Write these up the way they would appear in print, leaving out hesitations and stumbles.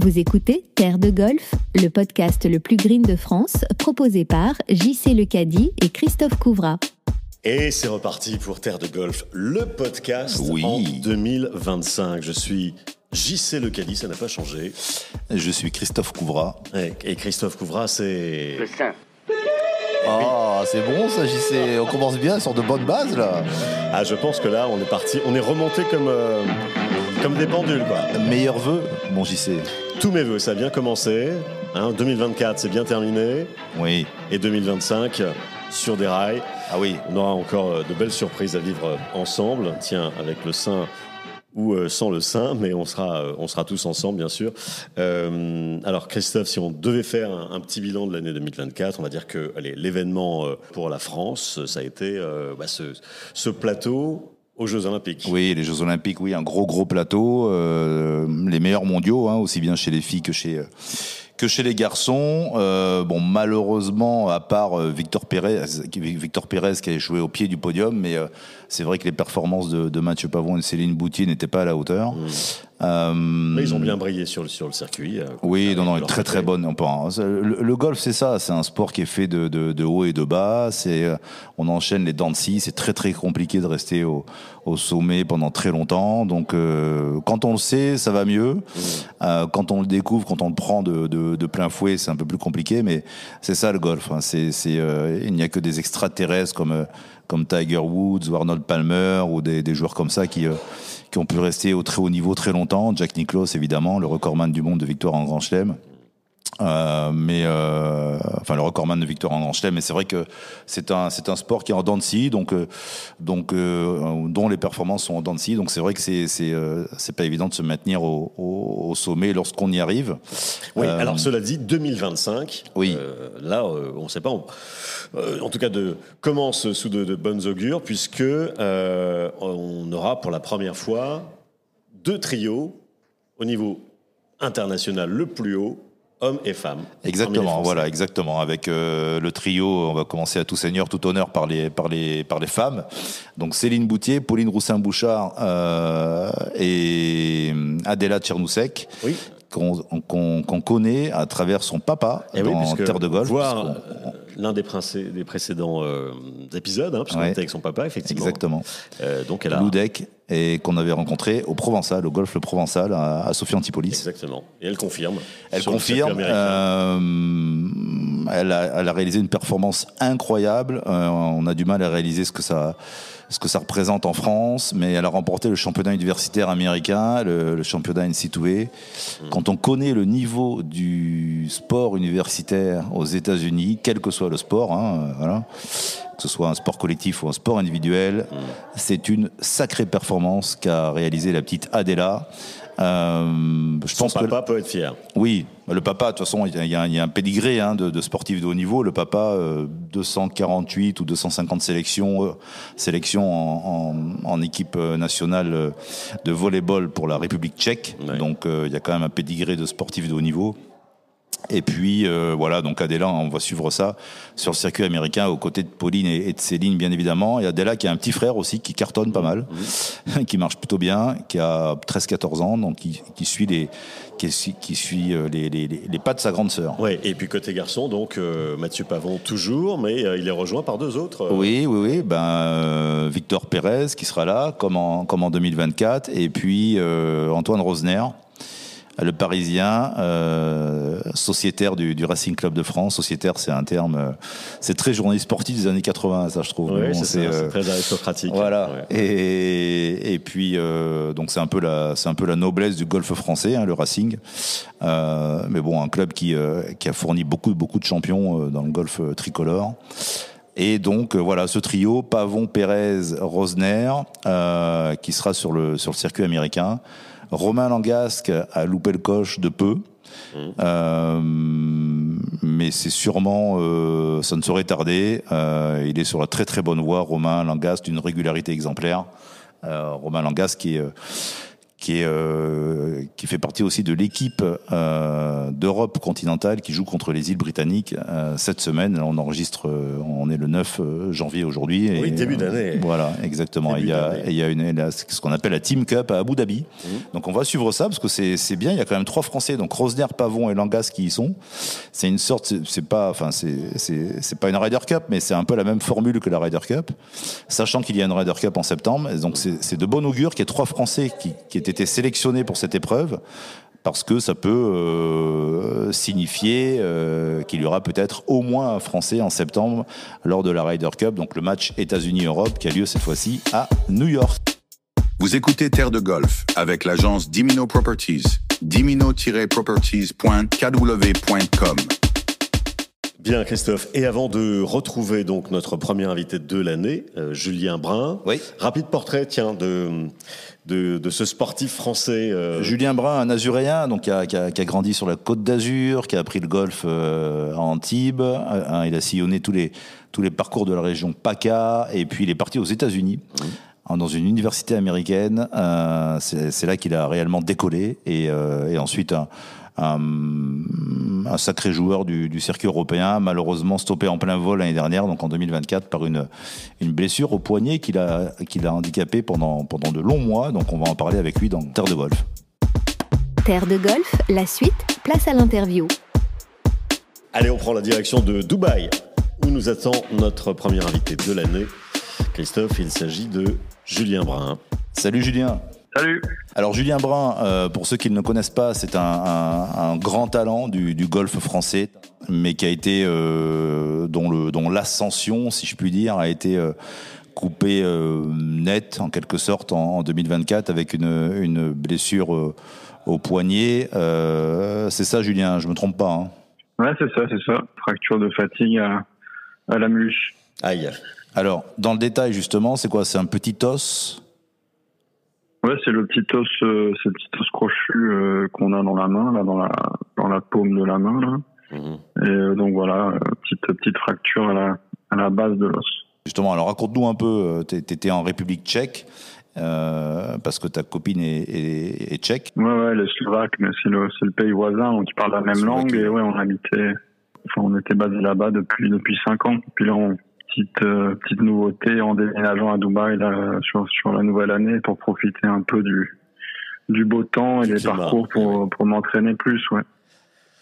Vous écoutez Terre de Golf, le podcast le plus green de France, proposé par JC Lecadie et Christophe Couvrat. Et c'est reparti pour Terre de Golf, le podcast en 2025. Je suis JC Lecadie, ça n'a pas changé. Je suis Christophe Couvrat. Et Christophe Couvrat, c'est... Le saint. Ah, c'est bon ça, JC. On commence bien sur de bonnes bases là. Ah, je pense que là, on est parti, on est remonté comme des pendules, quoi. Meilleurs vœux, mon JC. Tous mes vœux, ça a bien commencé. 2024, c'est bien terminé. Oui. Et 2025, sur des rails. Ah oui. On aura encore de belles surprises à vivre ensemble. Tiens, avec le sein ou sans le sein, mais on sera tous ensemble, bien sûr. Alors, Christophe, si on devait faire un petit bilan de l'année 2024, on va dire que l'événement pour la France, ça a été ce plateau aux Jeux Olympiques. Oui, les Jeux Olympiques, oui, un gros plateau. Les meilleurs mondiaux, aussi bien chez les filles que chez les garçons. Malheureusement, à part Victor Pérez qui a échoué au pied du podium, mais c'est vrai que les performances de Mathieu Pavon et Céline Boutier n'étaient pas à la hauteur. Mais ils ont bien brillé sur le circuit. Oui, non, très bonne. Le golf, c'est ça, c'est un sport qui est fait de haut et de bas. On enchaîne les dents de scie. C'est très compliqué de rester au sommet pendant très longtemps. Donc, quand on le sait, ça va mieux. Quand on le découvre, quand on le prend de plein fouet, c'est un peu plus compliqué. Mais c'est ça le golf. Il n'y a que des extraterrestres comme Tiger Woods ou Arnold Palmer ou des joueurs comme ça qui ont pu rester au très haut niveau très longtemps. Jack Nicklaus, évidemment, le recordman du monde de victoire en Grand Chelem. Le recordman de victoire en Grand Chelem, mais c'est vrai que c'est un sport qui est en dents de scie, donc dont les performances sont en dents de scie, donc c'est vrai que c'est pas évident de se maintenir au sommet lorsqu'on y arrive. Oui, alors cela dit, 2025, oui. Là, on ne sait pas, en tout cas commence sous de bonnes augures, puisque on aura pour la première fois 2 trios au niveau international le plus haut, hommes et femmes. Exactement, voilà, exactement. Avec le trio, on va commencer à tout seigneur, tout honneur par les femmes. Donc Céline Boutier, Pauline Roussin-Bouchard et Adela Tchernoussek. Oui. Qu'on connaît à travers son papa dans Terre de Golf. Voir l'un des précédents épisodes, puisqu'on était avec son papa, effectivement. Exactement. Donc elle a... Loudec, et qu'on avait rencontré au Provençal, au golf le Provençal, à Sophie Antipolis. Exactement. Et elle confirme. Elle confirme. Elle a réalisé une performance incroyable. On a du mal à réaliser ce que ça représente en France, mais elle a remporté le championnat universitaire américain, le championnat NCAA. Quand on connaît le niveau du sport universitaire aux États-Unis, quel que soit le sport, que ce soit un sport collectif ou un sport individuel, c'est une sacrée performance qu'a réalisée la petite Adela. Son papa peut être fier. Oui, le papa, de toute façon, il y a un pédigré de sportifs de haut niveau. Le papa, 248 ou 250 sélections en équipe nationale de volleyball pour la République tchèque. Ouais. Donc, il y a quand même un pédigré de sportifs de haut niveau. Et puis donc Adela, on va suivre ça sur le circuit américain aux côtés de Pauline et de Céline, bien évidemment. Et Adela qui a un petit frère aussi qui cartonne pas mal, qui marche plutôt bien, qui a 13-14 ans, donc qui suit les pas de sa grande sœur. Oui, et puis côté garçon, donc Mathieu Pavon toujours, mais il est rejoint par 2 autres. Oui. Victor Pérez qui sera là, comme en 2024, et puis Antoine Rosner, le Parisien, sociétaire du Racing Club de France. Sociétaire, c'est un terme, c'est très journaliste sportif des années 80, ça je trouve. Oui, c'est très aristocratique. Voilà. Ouais. Et puis donc c'est un peu la noblesse du golf français, le Racing. Mais bon, un club qui a fourni beaucoup de champions dans le golf tricolore. Et donc ce trio Pavon, Pérez, Rosner, qui sera sur le circuit américain. Romain Langasque a loupé le coche de peu, mais c'est sûrement, ça ne saurait tarder. Il est sur la très bonne voie, Romain Langasque, d'une régularité exemplaire. Romain Langasque qui qui fait partie aussi de l'équipe d'Europe continentale qui joue contre les îles britanniques cette semaine. On enregistre, on est le 9 janvier aujourd'hui. Oui, début d'année. Voilà, exactement. Il y a ce qu'on appelle la Team Cup à Abu Dhabi. Donc on va suivre ça parce que c'est bien. Il y a quand même 3 Français, donc Rosner, Pavon et Langas qui y sont. C'est une sorte, c'est pas une Ryder Cup, mais c'est un peu la même formule que la Ryder Cup, sachant qu'il y a une Ryder Cup en septembre. Et donc c'est de bon augure qu'il y ait 3 Français qui aient été sélectionnés pour cette épreuve, parce que ça peut signifier qu'il y aura peut-être au moins un Français en septembre lors de la Ryder Cup, donc le match États-Unis-Europe qui a lieu cette fois-ci à New York. Vous écoutez Terre de Golf avec l'agence Dimino Properties. dimino-properties.kw.com. Bien, Christophe. Et avant de retrouver donc notre premier invité de l'année, Julien Brun. Oui. Rapide portrait, tiens, de ce sportif français. Julien Brun, un Azuréen, donc qui a grandi sur la Côte d'Azur, qui a appris le golf à Antibes. Il a sillonné tous les parcours de la région PACA, et puis il est parti aux États-Unis. Dans une université américaine. C'est là qu'il a réellement décollé, et ensuite un sacré joueur du circuit européen, malheureusement stoppé en plein vol l'année dernière, donc en 2024, par une blessure au poignet qu'il a handicapé pendant de longs mois. Donc on va en parler avec lui dans Terre de Golf. Terre de Golf, la suite, place à l'interview. Allez, on prend la direction de Dubaï, où nous attend notre premier invité de l'année. Christophe, il s'agit de Julien Brun. Salut Julien. Salut. Alors Julien Brun, pour ceux qui ne le connaissent pas, c'est un grand talent du golf français, mais qui a été dont l'ascension, si je puis dire, a été coupée net en quelque sorte en 2024 avec une blessure au poignet. C'est ça, Julien, je me trompe pas, hein? Ouais, c'est ça. Fracture de fatigue à la muscle. Aïe. Alors, dans le détail, justement, c'est quoi? C'est un petit os? Ouais, c'est le petit os, c'est le petit os crochu qu'on a dans la main, là, dans la paume de la main, là. Et donc voilà, petite fracture à la base de l'os. Justement, alors raconte-nous un peu, t'étais en République tchèque, parce que ta copine est tchèque. Ouais, elle est slovaque, mais c'est le pays voisin, donc ils parlent la même langue, et ouais, on était basé là-bas depuis 5 ans. Puis là, petite nouveauté en déménageant à Dubaï là, sur la nouvelle année pour profiter un peu du beau temps et des parcours pour m'entraîner plus, ouais.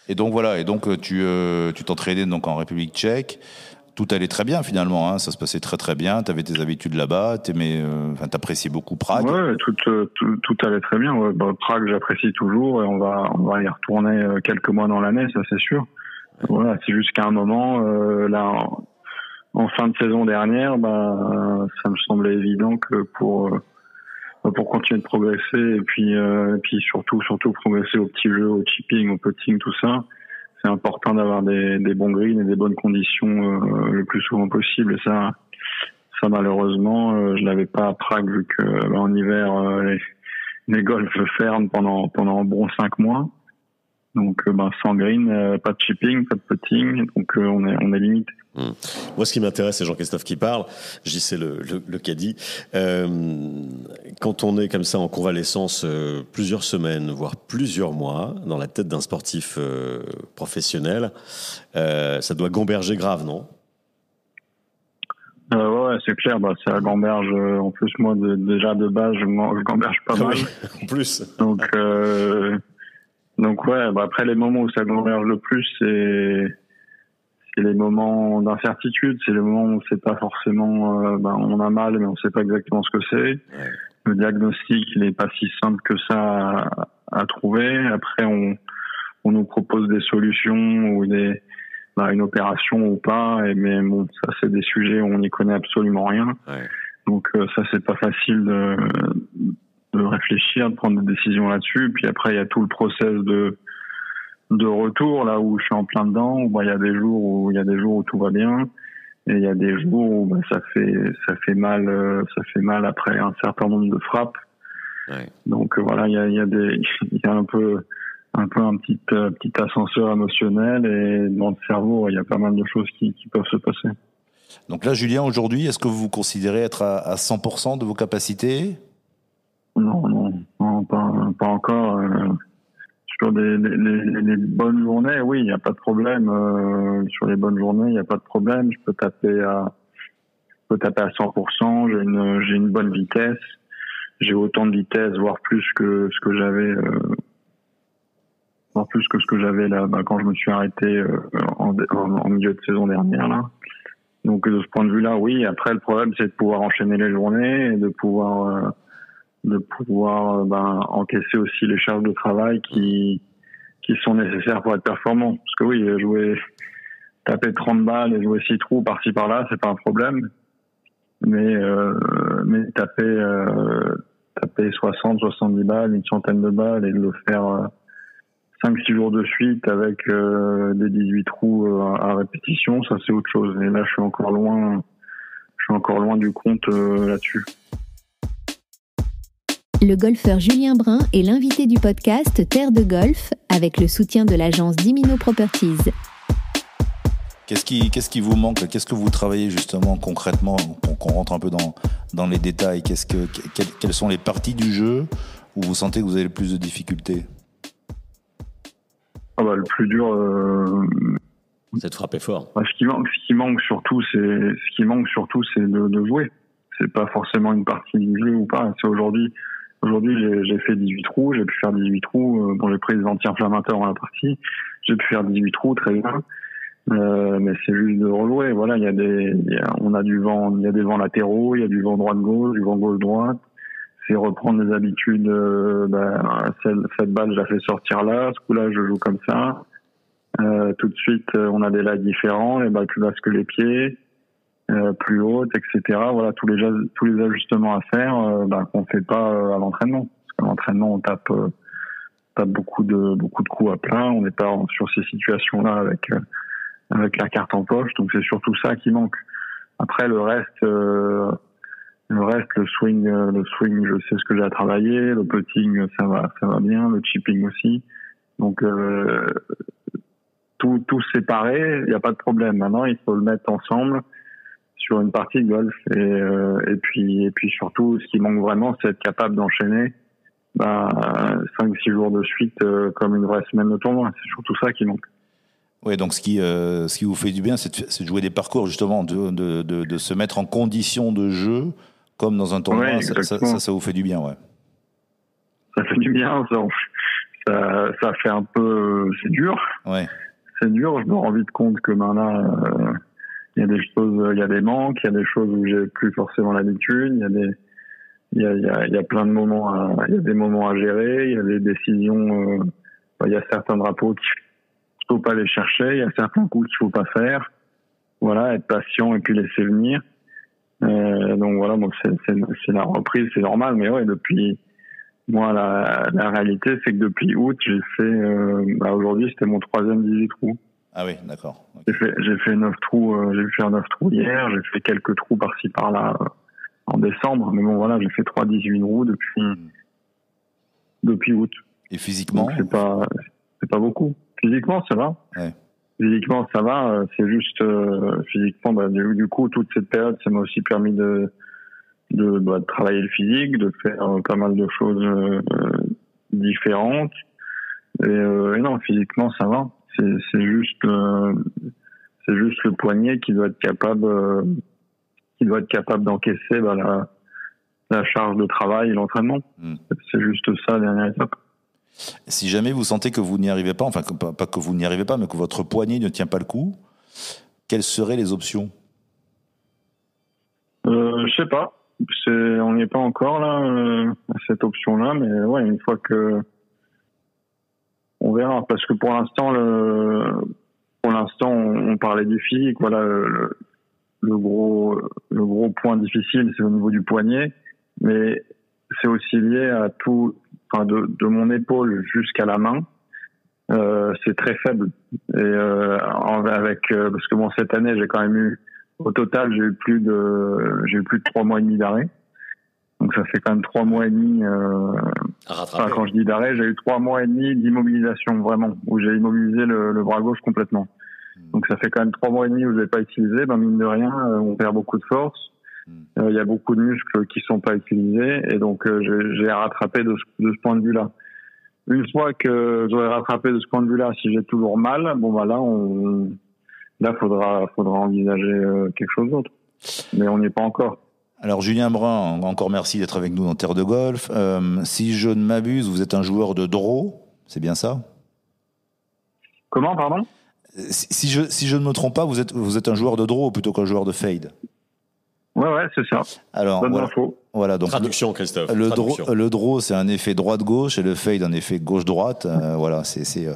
Et donc voilà, tu t'entraînais donc en République tchèque. Tout allait très bien finalement, hein, ça se passait très très bien. Tu avais tes habitudes là-bas, t'appréciais beaucoup Prague. Ouais, tout allait très bien. Ouais. Prague, j'apprécie toujours et on va y retourner quelques mois dans l'année, ça c'est sûr. Voilà, c'est juste qu'à un moment là. En fin de saison dernière, ça me semblait évident que pour continuer de progresser et puis surtout progresser au petit jeu, au chipping, au putting, tout ça, c'est important d'avoir des bons greens et des bonnes conditions le plus souvent possible. Et ça malheureusement, je l'avais pas à Prague vu que en hiver les golfs ferment pendant un bon 5 mois. Donc sans green, pas de chipping, pas de putting, donc on est limité. Moi, ce qui m'intéresse, c'est Jean-Christophe qui parle. JC le caddie. Quand on est comme ça en convalescence plusieurs semaines, voire plusieurs mois, dans la tête d'un sportif professionnel, ça doit gamberger grave, non? Ouais, c'est clair. Ça gamberge. En plus, moi, déjà de base, je gamberge pas mal. En plus. Donc ouais. Après, les moments où ça gamberge le plus, c'est les moments d'incertitude, c'est les moments où on sait pas forcément, on a mal, mais on sait pas exactement ce que c'est. Ouais. Le diagnostic, il est pas si simple que ça à trouver. Après, on nous propose des solutions ou une opération ou pas. Mais bon, ça, c'est des sujets où on n'y connaît absolument rien. Ouais. Donc ça, c'est pas facile de réfléchir, de prendre des décisions là-dessus. Puis après, il y a tout le process de retour là où je suis en plein dedans, où il y a des jours où tout va bien et il y a des jours où ça fait mal après un certain nombre de frappes. Ouais. Donc voilà, il y a un peu un petit ascenseur émotionnel, et dans le cerveau, il y a pas mal de choses qui peuvent se passer. Donc là, Julien, aujourd'hui, est-ce que vous vous considérez être à 100% de vos capacités? Non, pas encore. sur les bonnes journées, oui, il n'y a pas de problème. Sur les bonnes journées, il n'y a pas de problème. Je peux taper à 100%. J'ai une bonne vitesse. J'ai autant de vitesse, voire plus que ce que j'avais, là, quand je me suis arrêté en milieu de saison dernière là. Donc de ce point de vue-là, oui. Après, le problème, c'est de pouvoir enchaîner les journées et de pouvoir encaisser aussi les charges de travail qui sont nécessaires pour être performant. Parce que oui, taper 30 balles et jouer 6 trous par-ci par-là, c'est pas un problème. Mais taper 60, 70 balles, une centaine de balles et de le faire 5-6 jours de suite avec des 18 trous à répétition, ça c'est autre chose. Et là, je suis encore loin du compte là-dessus. Le golfeur Julien Brun est l'invité du podcast Terre de Golf avec le soutien de l'agence Dimino Properties. Qu'est-ce qui vous manque? Qu'est-ce que vous travaillez justement concrètement, qu'on rentre un peu dans les détails? Quelles sont les parties du jeu où vous sentez que vous avez le plus de difficultés? Le plus dur, c'est de frapper fort. Ce qui manque surtout, c'est de jouer. C'est pas forcément une partie du jeu ou pas. C'est aujourd'hui, j'ai fait 18 trous, j'ai pu faire 18 trous. J'ai pris des anti-inflammatoires dans la partie. J'ai pu faire 18 trous, très bien. Mais c'est juste de rejouer. Voilà, on a du vent, il y a des vents latéraux, il y a du vent droite-gauche, du vent gauche-droite. C'est reprendre les habitudes. Cette balle, je la fais sortir là. Ce coup-là, je joue comme ça. Tout de suite, on a des lags différents. Les balles plus basses que les pieds, plus hautes, etc. Voilà, tous les ajustements à faire qu'on fait pas à l'entraînement. Parce qu'à l'entraînement, on tape beaucoup de coups à plat. On n'est pas sur ces situations-là avec la carte en poche. Donc c'est surtout ça qui manque. Après, le reste, le swing, je sais ce que j'ai à travailler. Le putting, ça va bien. Le chipping aussi. Donc, tout séparé, il n'y a pas de problème. Maintenant, il faut le mettre ensemble sur une partie de golf. Et puis surtout, ce qui manque vraiment, c'est être capable d'enchaîner 5-6 jours de suite comme une vraie semaine de tournoi. C'est surtout ça qui manque. Oui, donc ce qui vous fait du bien, c'est de jouer des parcours, justement, de se mettre en condition de jeu, comme dans un tournoi. Ouais, ça vous fait du bien, ouais. Ça fait du bien, ça fait un peu... c'est dur. Ouais. C'est dur, je me rends vite compte que maintenant, il y a des choses, il y a des manques, il y a des choses où j'ai plus forcément l'habitude, il y a plein de moments, il y a des moments à gérer, il y a des décisions, il y a certains drapeaux qu'il faut pas les chercher, il y a certains coups qu'il faut pas faire. Voilà, être patient et puis laisser venir. Donc voilà, c'est la reprise, c'est normal, mais ouais, depuis, moi, la réalité, c'est que depuis août, j'ai fait, aujourd'hui, c'était mon 3e 18 trous. Ah oui, d'accord. Okay. J'ai fait 9 trous, j'ai pu faire 9 trous hier, j'ai fait quelques trous par-ci par-là en décembre, mais bon, voilà, j'ai fait 3 18 trous depuis août. Et physiquement? Donc, c'est pas beaucoup. Physiquement, ça va. Ouais. Physiquement, ça va. C'est juste, physiquement, du coup, toute cette période, ça m'a aussi permis de travailler le physique, de faire pas mal de choses différentes. Et non, physiquement, ça va. C'est juste le poignet qui doit être capable d'encaisser la charge de travail et l'entraînement. C'est juste ça, la dernière étape. Si jamais vous sentez que vous n'y arrivez pas, enfin pas que vous n'y arrivez pas, mais que votre poignet ne tient pas le coup, quelles seraient les options? Je sais pas. On n'y est pas encore là à cette option-là, mais ouais, une fois que on verra, parce que pour l'instant on parlait du physique. Voilà, le gros point difficile, c'est au niveau du poignet, mais c'est aussi lié à tout. Enfin, de mon épaule jusqu'à la main, c'est très faible. Et parce que bon, cette année, j'ai quand même eu, au total, j'ai eu plus de 3 mois et demi d'arrêt. Donc ça fait quand même 3 mois et demi. Quand je dis d'arrêt, j'ai eu 3 mois et demi d'immobilisation vraiment, où j'ai immobilisé le bras gauche complètement. Donc ça fait quand même 3 mois et demi où je l'ai pas utilisé. Mine de rien, on perd beaucoup de force. Il y a beaucoup de muscles qui sont pas utilisés, et donc j'ai rattrapé de ce point de vue-là. une fois que j'aurai rattrapé de ce point de vue-là, si j'ai toujours mal, bon bah là faudra envisager quelque chose d'autre. Mais on n'y est pas encore. Alors Julien Brun, encore merci d'être avec nous dans Terre de Golf. Si je ne m'abuse, vous êtes un joueur de draw, c'est bien ça? Comment, pardon? Si je ne me trompe pas, vous êtes un joueur de draw plutôt qu'un joueur de fade. Ouais, c'est ça. Alors, bonne info. Voilà, donc traduction, Christophe. Le draw, c'est un effet droite-gauche et le fade, un effet gauche-droite. Voilà, c'est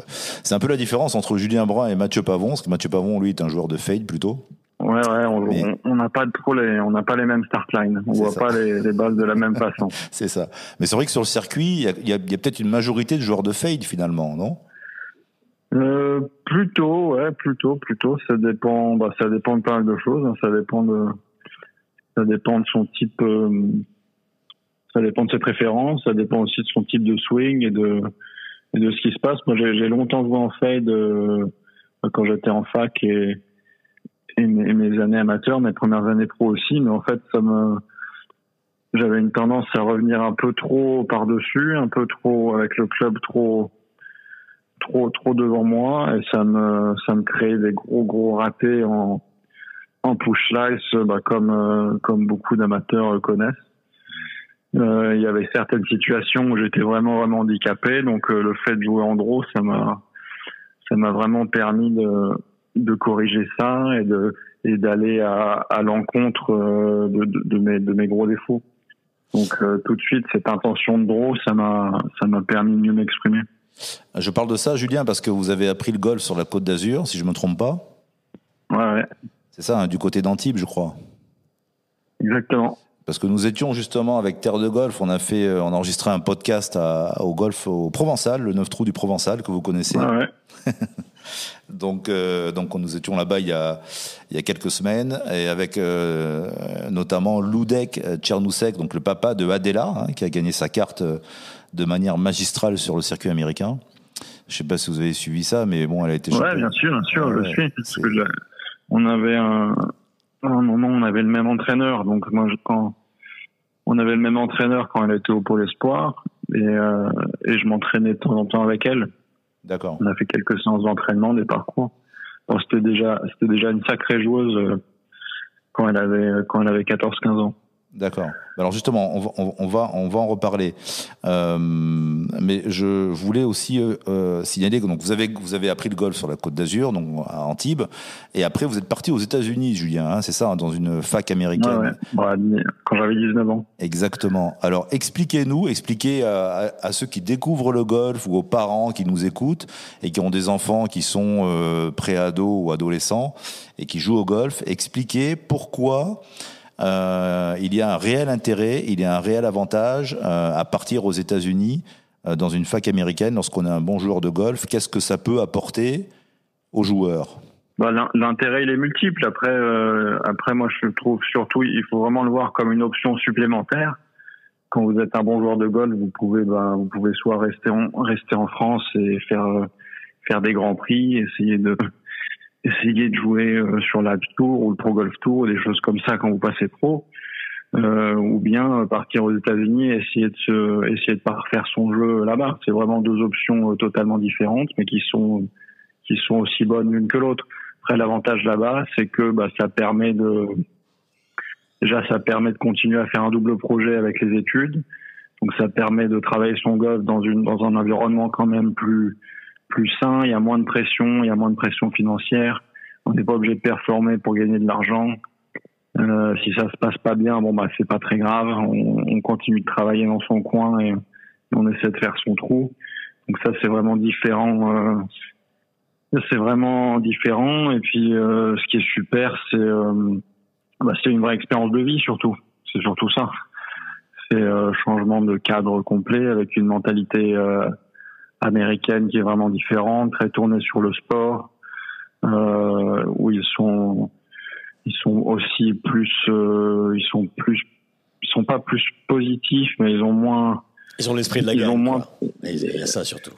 un peu la différence entre Julien Brun et Mathieu Pavon, parce que Mathieu Pavon, lui, est un joueur de fade plutôt. Ouais, on n'a pas on n'a pas les mêmes start lines. On voit pas les balles de la même façon. C'est ça. Mais c'est vrai que sur le circuit, il y a peut-être une majorité de joueurs de fade finalement, non? Plutôt. Ça dépend de pas mal de choses. Ça dépend de son type, ça dépend de ses préférences, ça dépend aussi de son type de swing et de ce qui se passe. Moi, j'ai longtemps joué en fade quand j'étais en fac et mes années amateurs, mes premières années pro aussi, mais en fait, j'avais une tendance à revenir un peu trop par-dessus, un peu trop avec le club trop devant moi, et ça me créait des gros ratés en push slice, comme beaucoup d'amateurs connaissent. Il y avait certaines situations où j'étais vraiment handicapé, donc le fait de jouer en draw, ça m'a vraiment permis de corriger ça et d'aller à l'encontre de mes gros défauts. Donc tout de suite, cette intention de draw, ça m'a permis de mieux m'exprimer. Je parle de ça, Julien, parce que vous avez appris le golf sur la Côte d'Azur, si je me trompe pas. Ouais. C'est ça, hein, du côté d'Antibes, je crois. Exactement. Parce que nous étions justement avec Terre de Golf, on a enregistré un podcast au golf au Provençal, le 9 trous du Provençal, que vous connaissez. Ouais. Donc nous étions là-bas il y a quelques semaines, et avec notamment Ludek Tchernousek, donc le papa de Adela, hein, qui a gagné sa carte de manière magistrale sur le circuit américain. Je sais pas si vous avez suivi ça, mais bon, elle a été championne. Ouais, bien sûr, je suis. Parce que on avait un moment, on avait le même entraîneur. Donc moi, quand on avait le même entraîneur quand elle était au Pôle Espoir, et je m'entraînais de temps en temps avec elle. D'accord. On a fait quelques séances d'entraînement, des parcours. Bon, c'était déjà une sacrée joueuse quand elle avait 14-15 ans. D'accord. Alors justement, on va en reparler. Mais je voulais aussi signaler que donc vous avez appris le golf sur la Côte d'Azur, donc à Antibes, et après vous êtes parti aux États-Unis, Julien, hein, c'est ça, hein, dans une fac américaine. Ouais, quand j'avais 19 ans. Exactement. Alors expliquez à ceux qui découvrent le golf ou aux parents qui nous écoutent et qui ont des enfants qui sont pré-ados ou adolescents et qui jouent au golf, expliquez pourquoi il y a un réel intérêt, il y a un réel avantage à partir aux États-Unis dans une fac américaine lorsqu'on est un bon joueur de golf. Qu'est-ce que ça peut apporter aux joueurs? L'intérêt, il est multiple. Après, moi, je trouve surtout, il faut vraiment le voir comme une option supplémentaire. Quand vous êtes un bon joueur de golf, vous pouvez soit rester en France et faire des grands prix, essayer de jouer sur l'App Tour ou le Pro Golf Tour ou des choses comme ça quand vous passez pro, ou bien partir aux États-Unis et essayer de parfaire son jeu là-bas. C'est vraiment deux options totalement différentes, mais qui sont aussi bonnes l'une que l'autre. Après, l'avantage là-bas, c'est que ça permet de continuer à faire un double projet avec les études. Donc ça permet de travailler son golf dans un environnement quand même plus sain, il y a moins de pression financière. On n'est pas obligé de performer pour gagner de l'argent. Si ça se passe pas bien, c'est pas très grave. On continue de travailler dans son coin et on essaie de faire son trou. Donc ça, c'est vraiment différent. Et puis, ce qui est super, c'est une vraie expérience de vie surtout. C'est surtout ça. C'est changement de cadre complet avec une mentalité américaine qui est vraiment différente, très tournée sur le sport, où ils sont aussi plus, ils sont pas plus positifs, mais ils ont l'esprit de la gagne. Il y a ça surtout.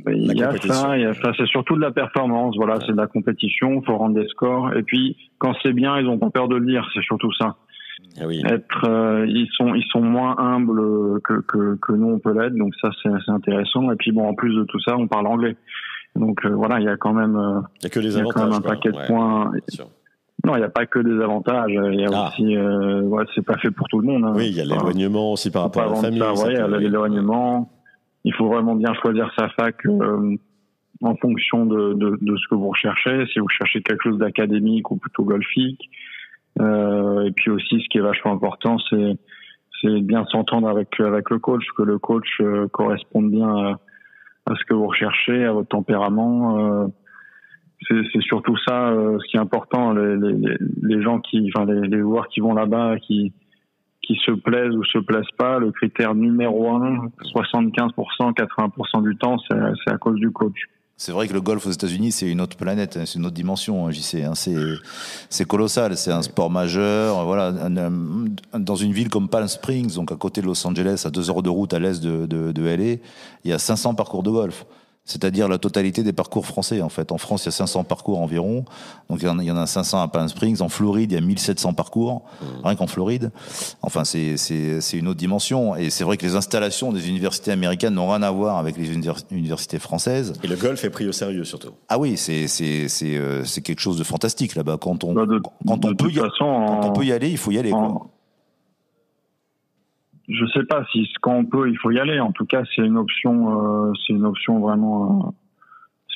Il y a ça, c'est surtout de la performance, voilà, c'est de la compétition, faut rendre des scores, et puis quand c'est bien, ils ont pas peur de le dire, c'est surtout ça. ils sont moins humbles que nous on peut l'être, donc ça c'est intéressant. Et puis bon, en plus de tout ça, on parle anglais, donc voilà, il y a quand même il y a que des avantages, quand même un paquet de points. Non, il n'y a pas que des avantages. Il y a aussi, c'est pas fait pour tout le monde. Hein. Oui, il y a l'éloignement aussi par rapport à la famille. Il y a l'éloignement. Il faut vraiment bien choisir sa fac en fonction de ce que vous recherchez. Si vous cherchez quelque chose d'académique ou plutôt golfique. Et puis aussi, ce qui est vachement important, c'est bien s'entendre avec le coach, que le coach corresponde bien à ce que vous recherchez, à votre tempérament. C'est surtout ça ce qui est important. Les gens les joueurs qui vont là-bas, qui se plaisent ou se plaisent pas, le critère numéro 1, 75%, 80% du temps, c'est à cause du coach. C'est vrai que le golf aux États-Unis, c'est une autre planète, c'est une autre dimension, JC. C'est colossal, c'est un sport majeur. Voilà, dans une ville comme Palm Springs, donc à côté de Los Angeles, à 2 heures de route à l'est de LA, il y a 500 parcours de golf. C'est-à-dire la totalité des parcours français, en fait. En France, il y a 500 parcours environ. Donc, il y en a 500 à Palm Springs. En Floride, il y a 1700 parcours. Rien qu'en Floride. Enfin, c'est une autre dimension. Et c'est vrai que les installations des universités américaines n'ont rien à voir avec les universités françaises. Et le golf est pris au sérieux, surtout. Ah oui, c'est quelque chose de fantastique, là-bas. Quand on peut y aller, il faut y aller, quoi. Je sais pas si quand on peut, il faut y aller. En tout cas, c'est une option vraiment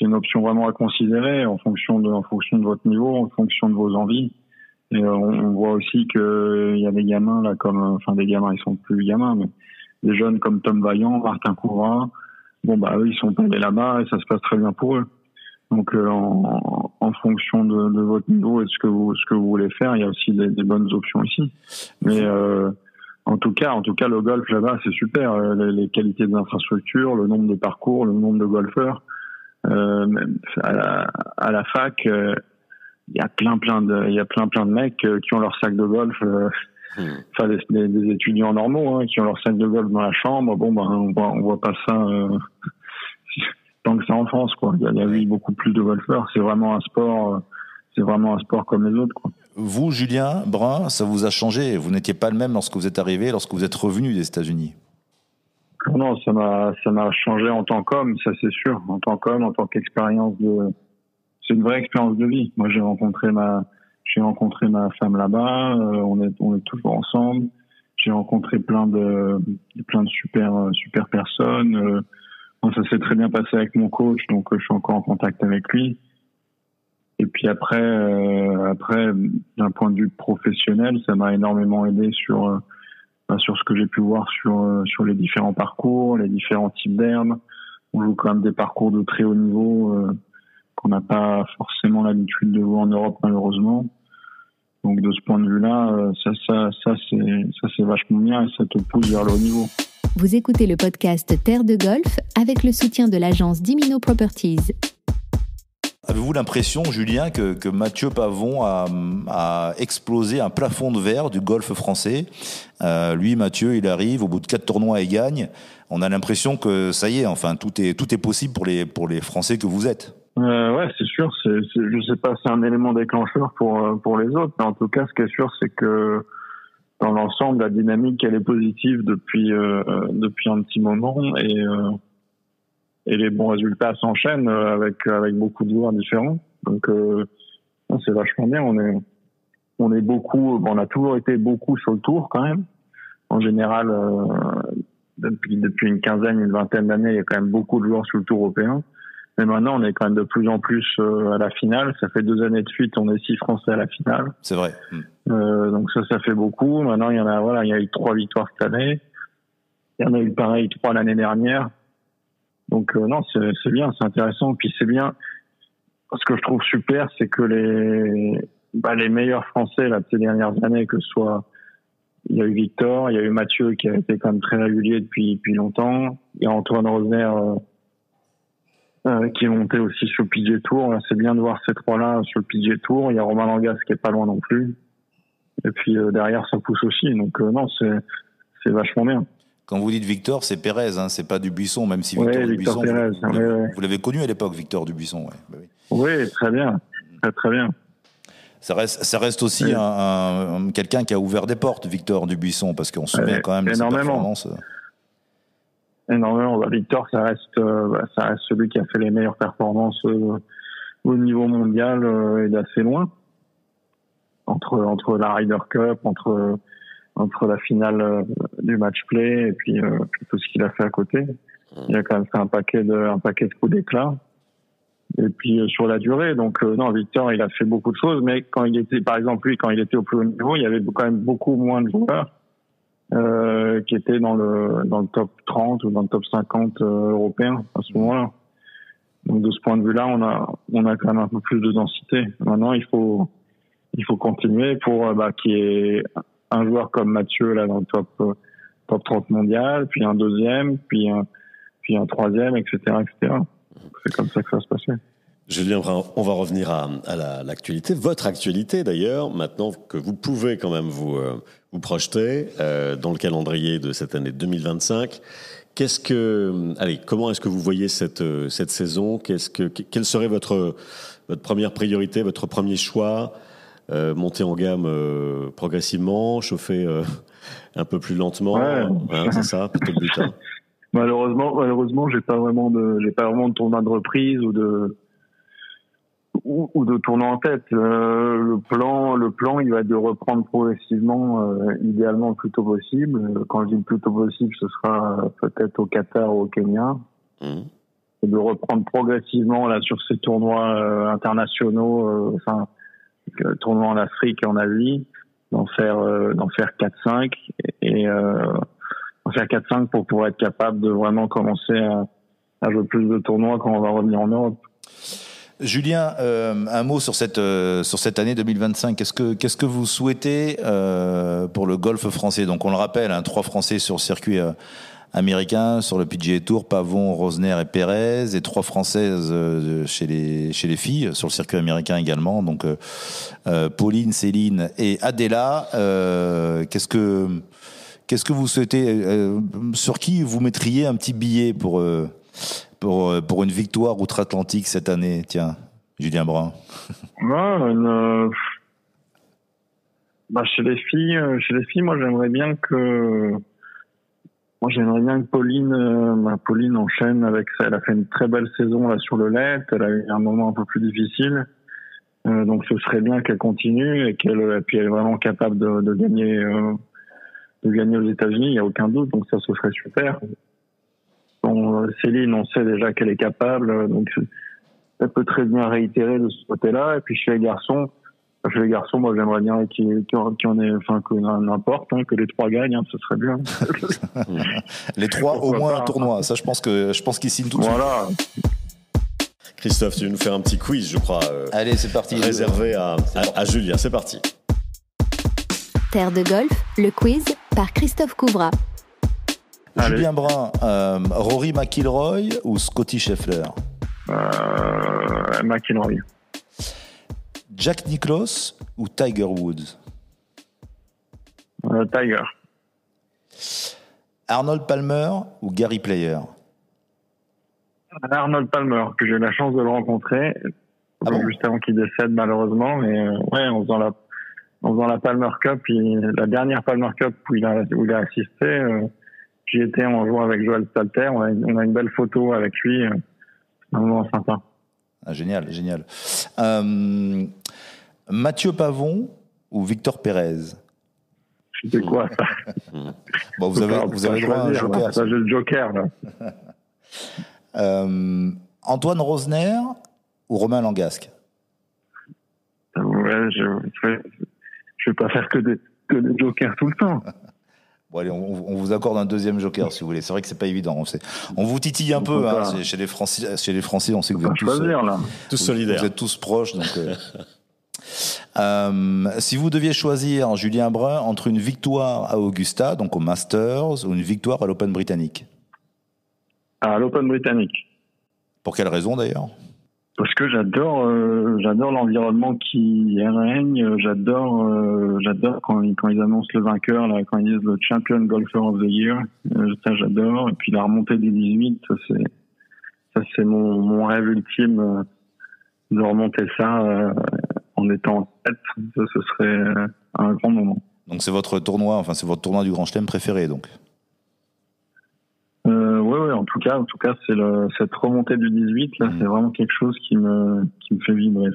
à considérer en fonction de votre niveau, en fonction de vos envies. Et on voit aussi que il y a des gamins là des gamins, ils sont plus gamins, mais des jeunes comme Tom Vaillant, Martin Couvrin. Bon eux, ils sont allés là-bas et ça se passe très bien pour eux. Donc en fonction de votre niveau et de ce que vous voulez faire, il y a aussi des bonnes options ici. Mais En tout cas, le golf là-bas, c'est super. Les qualités des infrastructures, le nombre de parcours, le nombre de golfeurs. À la fac, il y a plein de mecs qui ont leur sac de golf. Enfin, des étudiants normaux qui ont leur sac de golf dans la chambre. Bon, on voit pas ça tant que ça en France, quoi. Il y a beaucoup plus de golfeurs. C'est vraiment un sport comme les autres, quoi. Vous, Julien Brun, ça vous a changé. Vous n'étiez pas le même lorsque vous êtes arrivé, lorsque vous êtes revenu des États-Unis. Non, ça m'a changé en tant qu'homme, ça c'est sûr. En tant qu'homme, en tant qu'expérience c'est une vraie expérience de vie. Moi, j'ai rencontré ma femme là-bas. On est toujours ensemble. J'ai rencontré plein de super personnes. Ça s'est très bien passé avec mon coach, donc je suis encore en contact avec lui. Et puis après, d'un point de vue professionnel, ça m'a énormément aidé sur ce que j'ai pu voir sur les différents parcours, les différents types d'herbes. On joue quand même des parcours de très haut niveau qu'on n'a pas forcément l'habitude de voir en Europe, malheureusement. Donc de ce point de vue-là, ça c'est vachement bien et ça te pousse vers le haut niveau. Vous écoutez le podcast Terre de Golf avec le soutien de l'agence Dimino Properties. Avez-vous l'impression, Julien, que Mathieu Pavon a explosé un plafond de verre du golf français ? Lui, Mathieu, il arrive, au bout de 4 tournois, il gagne. On a l'impression que ça y est, enfin, tout est possible pour les Français que vous êtes. Ouais, c'est sûr. Je sais pas, c'est un élément déclencheur pour les autres, mais en tout cas, ce qui est sûr, c'est que dans l'ensemble, la dynamique, elle est positive depuis un petit moment et les bons résultats s'enchaînent avec beaucoup de joueurs différents. Donc c'est vachement bien. On est beaucoup. On a toujours été beaucoup sur le tour quand même. En général, depuis une quinzaine, une vingtaine d'années, il y a quand même beaucoup de joueurs sur le tour européen. Mais maintenant, on est quand même de plus en plus à la finale. Ça fait 2 années de suite, on est 6 Français à la finale. C'est vrai. Donc ça fait beaucoup. Maintenant, il y a eu 3 victoires cette année. Il y en a eu pareil 3 l'année dernière. Donc non, c'est bien, c'est intéressant. Puis c'est bien. Ce que je trouve super, c'est que les meilleurs Français là de ces dernières années, que ce soit, il y a eu Victor, il y a eu Mathieu qui a été quand même très régulier depuis longtemps. Il y a Antoine Rosner qui est monté aussi sur le PGA Tour. Là, c'est bien de voir ces 3-là sur le PGA Tour. Il y a Romain Langas qui est pas loin non plus. Et puis derrière, ça pousse aussi. Donc non, c'est vachement bien. Quand vous dites Victor, c'est Pérez, hein, c'est pas Dubuisson, même si Victor Dubuisson, Pérez, vous l'avez connu à l'époque, Victor Dubuisson. Ouais. Oui, très bien, très bien. Ça reste aussi quelqu'un qui a ouvert des portes, Victor Dubuisson, parce qu'on se souvient quand même de ses performances. Énormément. Victor, ça reste celui qui a fait les meilleures performances au niveau mondial et d'assez loin. Entre la Ryder Cup, entre la finale du match play et puis tout ce qu'il a fait à côté. Il a quand même fait un paquet de coups d'éclat. Et puis sur la durée, donc non, Victor, il a fait beaucoup de choses, mais quand il était, par exemple, quand il était au plus haut niveau, il y avait quand même beaucoup moins de joueurs qui étaient dans le top 30 ou dans le top 50 européen à ce moment-là. Donc de ce point de vue-là, on a quand même un peu plus de densité. Maintenant, il faut continuer pour qu'il y ait un joueur comme Mathieu là dans le top 30 mondial, puis un deuxième, puis un troisième, etc., etc. C'est comme ça que ça va se passer. Julien Brun, on va revenir à l'actualité, votre actualité d'ailleurs, maintenant que vous pouvez quand même vous projeter dans le calendrier de cette année 2025. Comment est-ce que vous voyez cette saison ? Quelle serait votre première priorité, votre premier choix ? Monter en gamme progressivement, chauffer un peu plus lentement, c'est ça, plutôt le but. Malheureusement, j'ai pas vraiment de tournoi de reprise ou de tournoi en tête. Le plan, il va être de reprendre progressivement, idéalement le plus tôt possible. Quand je dis le plus tôt possible, ce sera peut-être au Qatar ou au Kenya. Et de reprendre progressivement là sur ces tournois internationaux, tournois en Afrique et en Asie, d'en faire 4-5 et en faire 4-5 pour pouvoir être capable de vraiment commencer à jouer plus de tournois quand on va revenir en Europe. Julien, un mot sur cette année 2025. Qu'est-ce que vous souhaitez pour le golf français ? Donc on le rappelle, 3 Français sur le circuit américain, sur le PGA Tour, Pavon, Rosner et Pérez, et 3 Françaises chez les filles sur le circuit américain également. Donc Pauline, Céline et Adela. Qu'est-ce que vous souhaitez, sur qui vous mettriez un petit billet pour une victoire outre-Atlantique cette année? Tiens, Julien Brun. Chez les filles, moi j'aimerais bien que Pauline enchaîne avec ça. Elle a fait une très belle saison là sur le LED. Elle a eu un moment un peu plus difficile. Donc ce serait bien qu'elle continue et puis elle est vraiment capable de gagner aux États-Unis, il n'y a aucun doute, donc ça, ce serait super. Bon, Céline, on sait déjà qu'elle est capable, donc elle peut très bien réitérer de ce côté-là. Et puis chez les garçons, moi j'aimerais bien que n'importe, que les 3 gagnent, ce serait bien. Les 3 au moins un tournoi, ça je pense qu'ils signent tout de suite. Voilà. Christophe, tu veux nous faire un petit quiz, je crois. Allez, c'est parti. Réservé à Julien, c'est parti. Terre de golf, le quiz par Christophe Couvrat. Julien Brun, Rory McIlroy ou Scotty Scheffler? McIlroy. Jack Nicklaus ou Tiger Woods? Tiger. Arnold Palmer ou Gary Player? Arnold Palmer, que j'ai eu la chance de le rencontrer juste avant qu'il décède malheureusement, mais en faisant la Palmer Cup, la dernière Palmer Cup où il a assisté, j'y étais en jouant avec Joël Stalter, on a une belle photo avec lui, un moment sympa. Ah, génial. Mathieu Pavon ou Victor Pérez? C'était quoi ça? Bon, vous avez droit à un joker. Ça, j'ai le joker là. Antoine Rosner ou Romain Langasque? Ouais, je vais pas faire que des jokers tout le temps. Bon, allez, on vous accorde un deuxième joker si vous voulez. C'est vrai que c'est pas évident. On vous titille un peu. Chez les Français, on sait que vous êtes tous solidaires. Vous êtes tous proches. Donc, si vous deviez choisir, Julien Brun, entre une victoire à Augusta, donc au Masters, ou une victoire à l'Open britannique? À l'Open britannique. Pour quelle raison d'ailleurs? Parce que j'adore l'environnement qui règne. J'adore quand ils annoncent le vainqueur, là, quand ils disent le Champion Golfer of the Year. Ça, j'adore. Et puis la remontée du 18, ça c'est mon rêve ultime de remonter ça en étant en tête, ce serait un grand moment. Donc c'est votre tournoi du Grand Chelem préféré, donc. Ouais, en tout cas, c'est cette remontée du 18 là, c'est vraiment quelque chose qui me fait vibrer.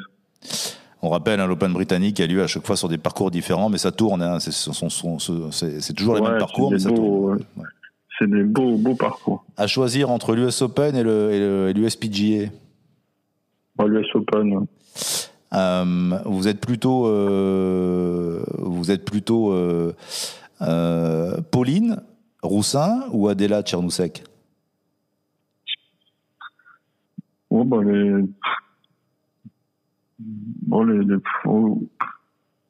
On rappelle, l'Open britannique a lieu à chaque fois sur des parcours différents, mais ça tourne. Hein, c'est toujours les mêmes parcours, mais ça tourne. Ouais. C'est des beaux parcours. À choisir entre l'US Open et l'USPGA. L'US Open. Vous êtes plutôt Pauline Roussin ou Adela Tchernoussek?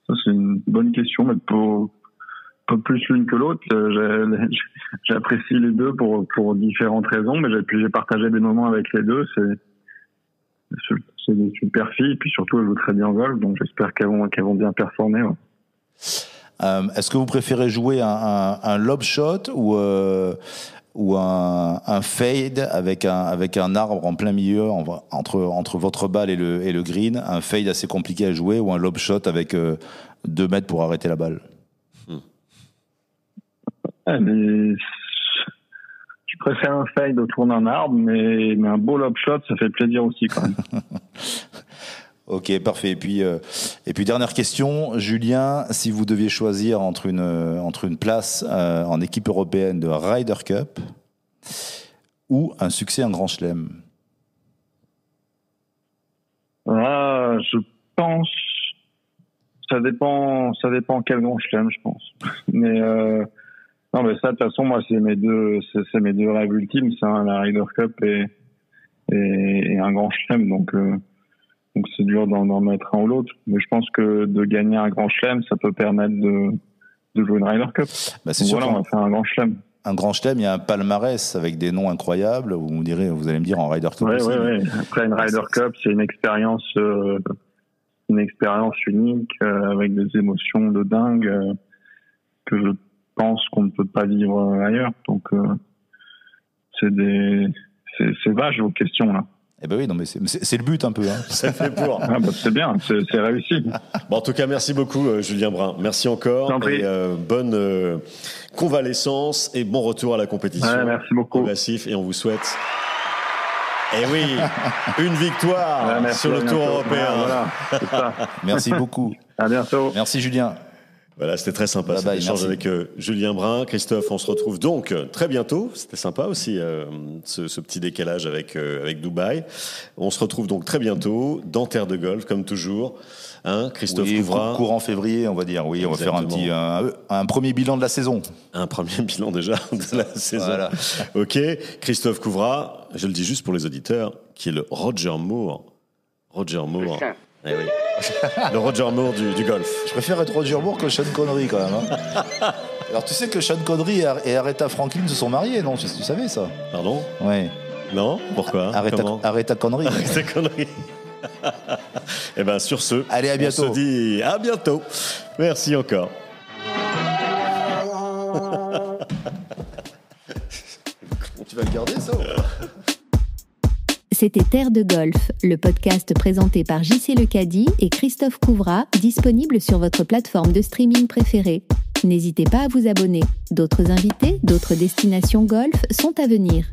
Ça c'est une bonne question, mais pas plus l'une que l'autre. J'apprécie les deux pour différentes raisons, mais j'ai partagé des moments avec les deux. C'est des super filles, et puis surtout elles jouent très bien au golf, donc j'espère qu'elles vont bien performer. Ouais. Est-ce que vous préférez jouer un lob shot ou un fade avec un arbre en plein milieu entre votre balle et le green, un fade assez compliqué à jouer, ou un lob shot avec 2 mètres pour arrêter la balle? Je préfère un fade autour d'un arbre, mais un beau lob shot, ça fait plaisir aussi quand même. Ok, parfait. Et puis dernière question, Julien, si vous deviez choisir entre une place en équipe européenne de Ryder Cup ou un succès en Grand Chelem? Je pense, ça dépend quel Grand Chelem, je pense. Mais non, mais ça, de toute façon, moi, c'est mes deux rêves ultimes, c'est la Ryder Cup et un Grand Chelem, donc c'est dur d'en mettre un ou l'autre. Mais je pense que de gagner un Grand Chelem, ça peut permettre de jouer une Ryder Cup. Bah, c'est sûr. Voilà, on va faire un Grand Chelem. Un Grand Chelem, il y a un palmarès avec des noms incroyables. Vous allez me dire en Ryder Cup. Oui. Après, une Ryder Cup, c'est une expérience unique avec des émotions de dingue que je pense qu'on ne peut pas vivre ailleurs. Donc, c'est vache vos questions là. Eh ben oui, non mais c'est le but un peu. Hein. Ça fait pour. C'est bien, c'est réussi. Bon, en tout cas, merci beaucoup, Julien Brun. Merci encore. Et bonne convalescence et bon retour à la compétition. Ouais, merci beaucoup. Massif, et on vous souhaite. Eh oui, une victoire sur le Tour européen. Voilà, c'est ça. Merci beaucoup. À bientôt. Merci Julien. Voilà, c'était très sympa cet échange avec Julien Brun. Christophe, on se retrouve donc très bientôt. C'était sympa aussi ce petit décalage avec Dubaï. On se retrouve donc très bientôt dans Terre de Golf, comme toujours. Hein, Christophe Couvra. Courant février, on va dire. Oui, exactement. On va faire un premier bilan de la saison. Un premier bilan déjà de la saison. Voilà. Ok, Christophe Couvra, je le dis juste pour les auditeurs, qui est le Roger Moore. Roger Moore. Eh oui. Le Roger Moore du golf. Je préfère être Roger Moore que Sean Connery quand même. Hein. Alors tu sais que Sean Connery et Aretha Franklin se sont mariés, non? Tu savais ça? Pardon? Oui. Non? Pourquoi? Aretha Connery. Aretha Connery. Et bien sur ce, allez, à bientôt. On se dit à bientôt. Merci encore. Tu vas le garder ça ou pas? C'était Terre de Golf, le podcast présenté par JC Le Caddy et Christophe Couvra, disponible sur votre plateforme de streaming préférée. N'hésitez pas à vous abonner. D'autres invités, d'autres destinations golf sont à venir.